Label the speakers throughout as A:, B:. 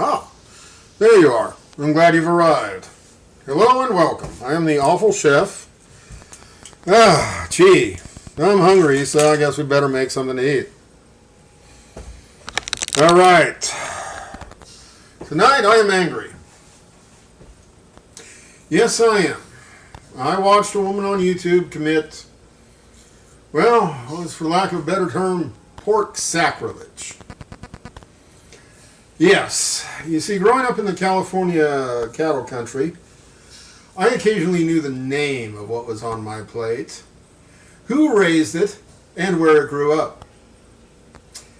A: Ah, there you are. I'm glad you've arrived. Hello and welcome. I am the awful chef. Gee, I'm hungry, so I guess we better make something to eat. All right. Tonight I am angry. Yes, I am. I watched a woman on YouTube commit, well, it was for lack of a better term, pork sacrilege. Yes, you see, growing up in the California cattle country, I occasionally knew the name of what was on my plate, who raised it, and where it grew up.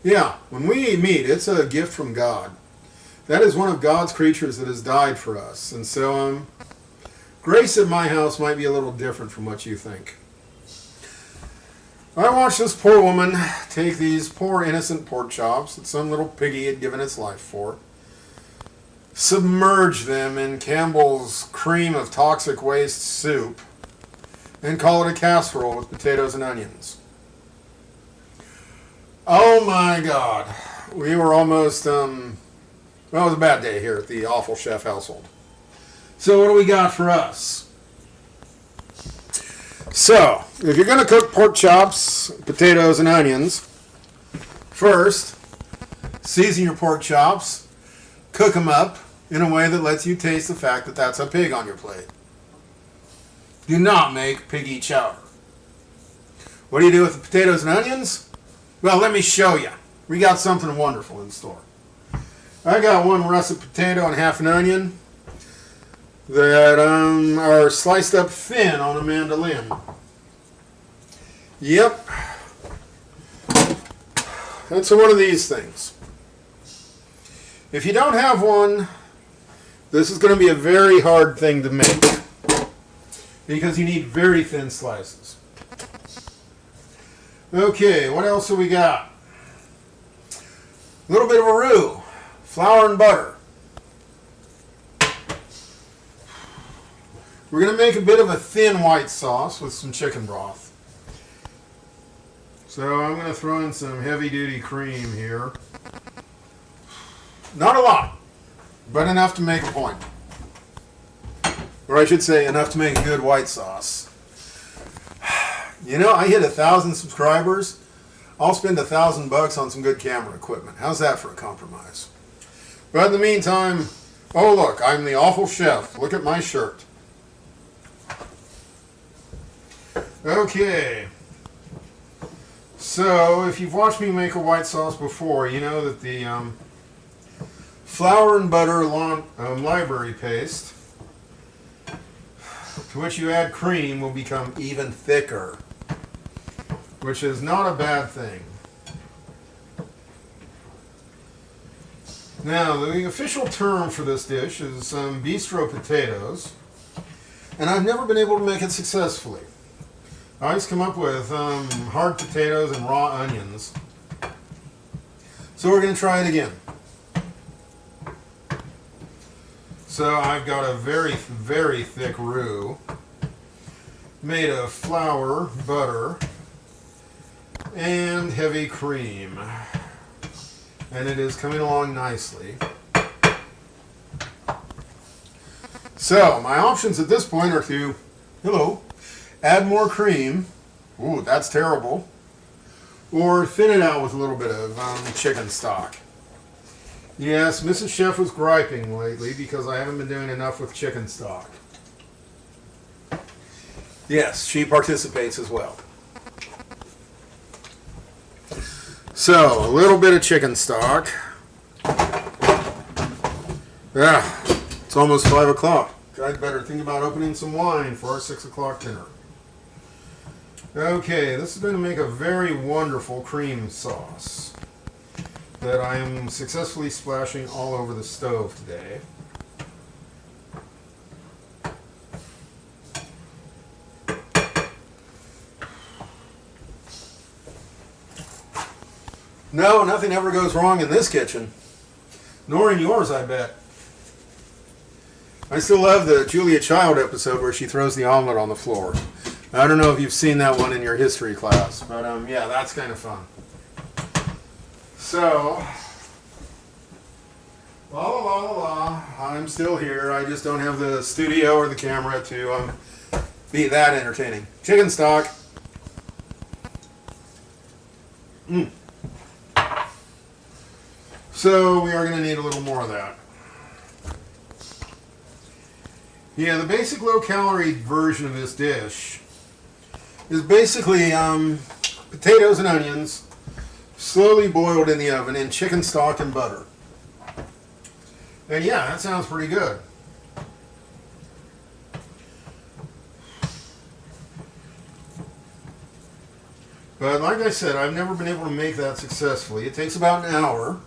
A: Yeah, when we eat meat, it's a gift from God. That is one of God's creatures that has died for us, and so grace at my house might be a little different from what you think. I watched this poor woman take these poor innocent pork chops that some little piggy had given its life for, submerge them in Campbell's cream of toxic waste soup, and call it a casserole with potatoes and onions. Oh my God. We were almost, well, it was a bad day here at the awful chef household. So what do we got for us? So, if you're going to cook pork chops, potatoes, and onions, first, season your pork chops, cook them up in a way that lets you taste the fact that that's a pig on your plate. Do not make piggy chowder. What do you do with the potatoes and onions? Well, let me show you. We got something wonderful in store. I got one russet potato and half an onion that are sliced up thin on a mandolin. Yep. That's one of these things. If you don't have one, this is going to be a very hard thing to make because you need very thin slices. Okay, what else have we got? A little bit of a roux, flour and butter. We're going to make a bit of a thin white sauce with some chicken broth. So I'm going to throw in some heavy-duty cream here. Not a lot, but enough to make a point. Or I should say, enough to make a good white sauce. You know, I hit 1,000 subscribers. I'll spend $1,000 on some good camera equipment. How's that for a compromise? But in the meantime, oh look, I'm the awful chef. Look at my shirt. Okay, so if you've watched me make a white sauce before, you know that the flour and butter library paste, to which you add cream, will become even thicker, which is not a bad thing. Now, the official term for this dish is Bistro potatoes, and I've never been able to make it successfully. I always come up with hard potatoes and raw onions. So we're going to try it again. So I've got a very, very thick roux made of flour, butter, and heavy cream. And it is coming along nicely. So my options at this point are to, add more cream. Ooh, that's terrible. Or thin it out with a little bit of chicken stock. Yes, Mrs. Chef was griping lately because I haven't been doing enough with chicken stock. Yes, she participates as well. So, a little bit of chicken stock. Yeah, it's almost 5 o'clock. I'd better think about opening some wine for our 6 o'clock dinner. Okay, this is going to make a very wonderful cream sauce that I am successfully splashing all over the stove today. No, nothing ever goes wrong in this kitchen. Nor in yours, I bet. I still love the Julia Child episode where she throws the omelet on the floor. I don't know if you've seen that one in your history class, but yeah, that's kind of fun. So, La la la la la. I'm still here. I just don't have the studio or the camera to be that entertaining. Chicken stock. So we are going to need a little more of that. Yeah, the basic low-calorie version of this dish is basically potatoes and onions slowly boiled in the oven in chicken stock and butter. And yeah, that sounds pretty good. But like I said, I've never been able to make that successfully. It takes about an hour.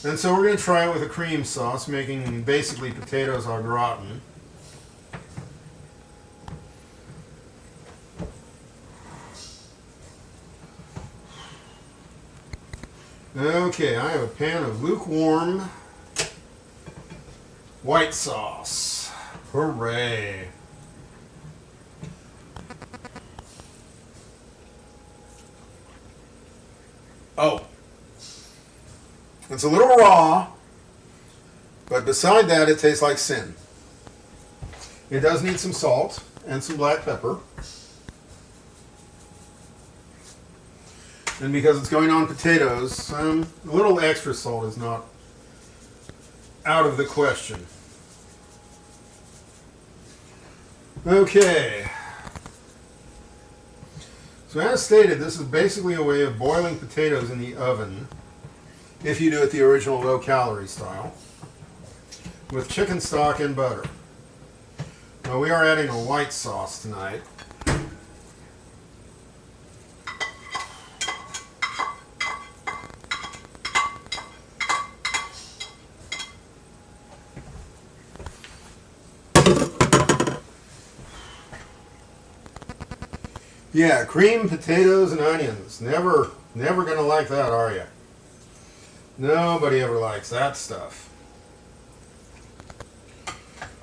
A: And so we're going to try it with a cream sauce, making basically potatoes au gratin. Okay, I have a pan of lukewarm white sauce. Hooray! Oh, it's a little raw, but beside that it tastes like sin. It does need some salt and some black pepper. And because it's going on potatoes, a little extra salt is not out of the question. Okay. So as stated, this is basically a way of boiling potatoes in the oven, if you do it the original low-calorie style, with chicken stock and butter. Now we are adding a white sauce tonight. Yeah, cream, potatoes, and onions. Never gonna like that, are you? Nobody ever likes that stuff.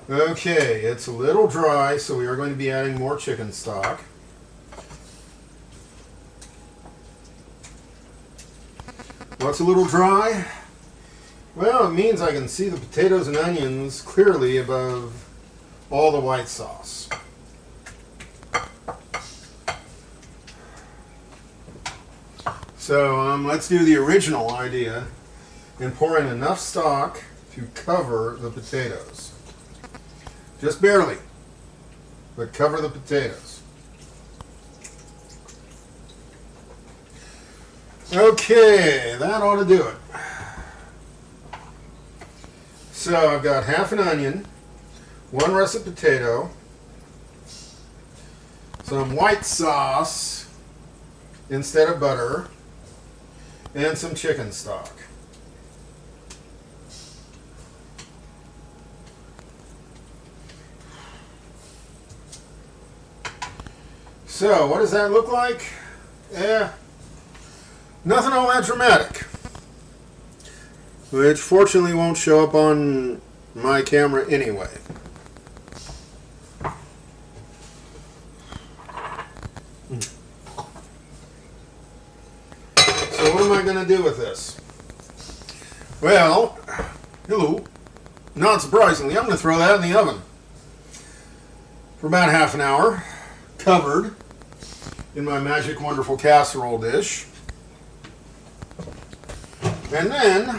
A: Okay, it's a little dry, so we are going to be adding more chicken stock. What's a little dry? Well, it means I can see the potatoes and onions clearly above all the white sauce. So let's do the original idea and pour in enough stock to cover the potatoes. Just barely, but cover the potatoes. Okay, that ought to do it. So I've got half an onion, one russet potato, some white sauce instead of butter, and some chicken stock. So, what does that look like? Nothing all that dramatic. Which fortunately won't show up on my camera anyway. So what am I going to do with this? Well, hello. Not surprisingly, I'm going to throw that in the oven for about half an hour, covered in my magic wonderful casserole dish. And then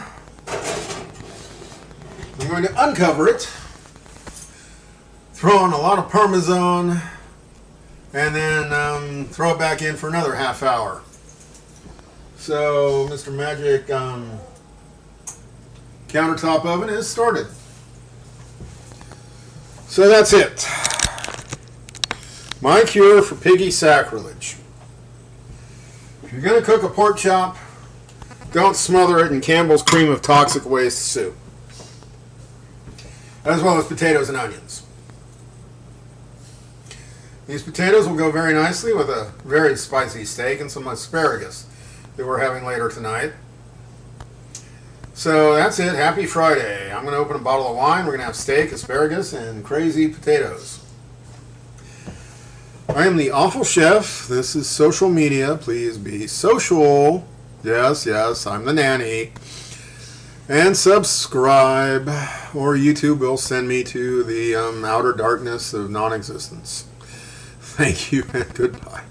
A: I'm going to uncover it, throw in a lot of Parmesan, and then throw it back in for another half hour. So, Mr. Magic countertop oven is started. So that's it. My cure for Piggy sacrilege. If you're going to cook a pork chop, don't smother it in Campbell's cream of toxic waste soup, as well as potatoes and onions. These potatoes will go very nicely with a very spicy steak and some asparagus that we're having later tonight. So that's it. Happy Friday. I'm going to open a bottle of wine. We're going to have steak, asparagus, and crazy potatoes. I am the Awful Chef. This is social media. Please be social. Yes, I'm the nanny. And subscribe, or YouTube will send me to the outer darkness of non-existence. Thank you and goodbye.